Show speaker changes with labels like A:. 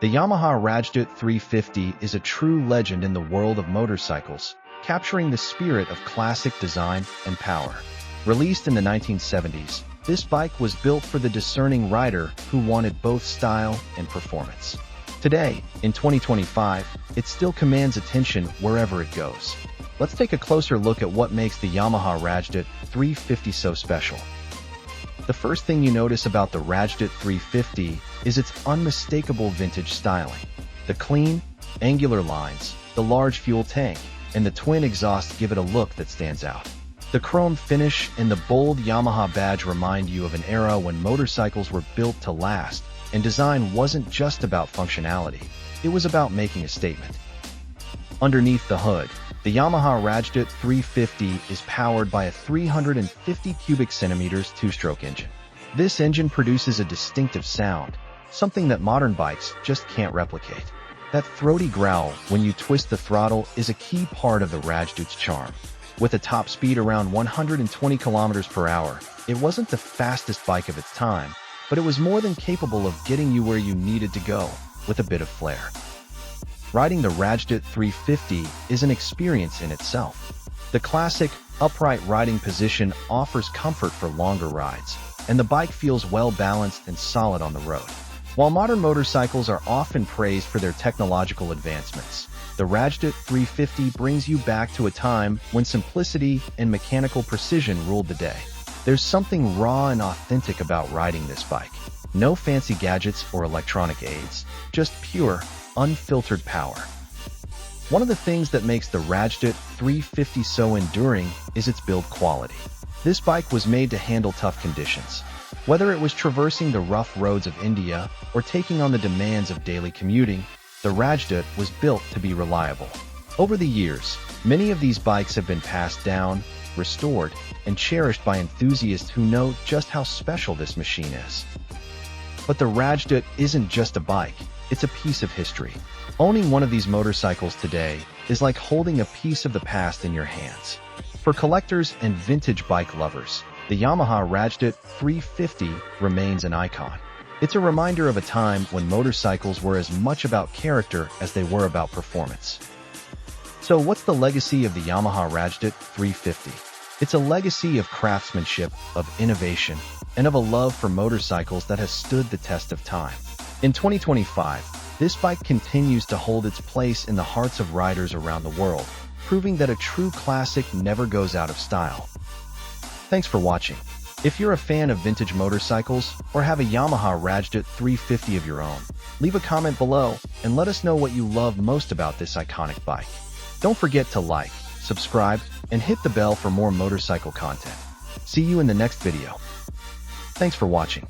A: The Yamaha Rajdoot 350 is a true legend in the world of motorcycles, capturing the spirit of classic design and power. Released in the 1970s, this bike was built for the discerning rider who wanted both style and performance. Today, in 2025, it still commands attention wherever it goes. Let's take a closer look at what makes the Yamaha Rajdoot 350 so special. The first thing you notice about the Rajdoot 350 is its unmistakable vintage styling. The clean, angular lines, the large fuel tank, and the twin exhaust give it a look that stands out. The chrome finish and the bold Yamaha badge remind you of an era when motorcycles were built to last, and design wasn't just about functionality, it was about making a statement. Underneath the hood, the Yamaha Rajdoot 350 is powered by a 350 cubic centimeters two-stroke engine. This engine produces a distinctive sound, something that modern bikes just can't replicate. That throaty growl when you twist the throttle is a key part of the Rajdoot's charm. With a top speed around 120 kilometers per hour, it wasn't the fastest bike of its time, but it was more than capable of getting you where you needed to go, with a bit of flair. Riding the Rajdoot 350 is an experience in itself. The classic, upright riding position offers comfort for longer rides, and the bike feels well-balanced and solid on the road. While modern motorcycles are often praised for their technological advancements, the Rajdoot 350 brings you back to a time when simplicity and mechanical precision ruled the day. There's something raw and authentic about riding this bike. No fancy gadgets or electronic aids, just pure, unfiltered power. One of the things that makes the Rajdoot 350 so enduring is its build quality. This bike was made to handle tough conditions. Whether it was traversing the rough roads of India or taking on the demands of daily commuting, the Rajdoot was built to be reliable. Over the years, many of these bikes have been passed down, restored, and cherished by enthusiasts who know just how special this machine is. But the Rajdoot isn't just a bike, it's a piece of history. Owning one of these motorcycles today is like holding a piece of the past in your hands. For collectors and vintage bike lovers, the Yamaha Rajdoot 350 remains an icon. It's a reminder of a time when motorcycles were as much about character as they were about performance. So what's the legacy of the Yamaha Rajdoot 350? It's a legacy of craftsmanship, of innovation, and of a love for motorcycles that has stood the test of time. In 2025, this bike continues to hold its place in the hearts of riders around the world, proving that a true classic never goes out of style. Thanks for watching. If you're a fan of vintage motorcycles or have a Yamaha Rajdoot 350 of your own, leave a comment below and let us know what you love most about this iconic bike. Don't forget to like, subscribe, and hit the bell for more motorcycle content. See you in the next video. Thanks for watching.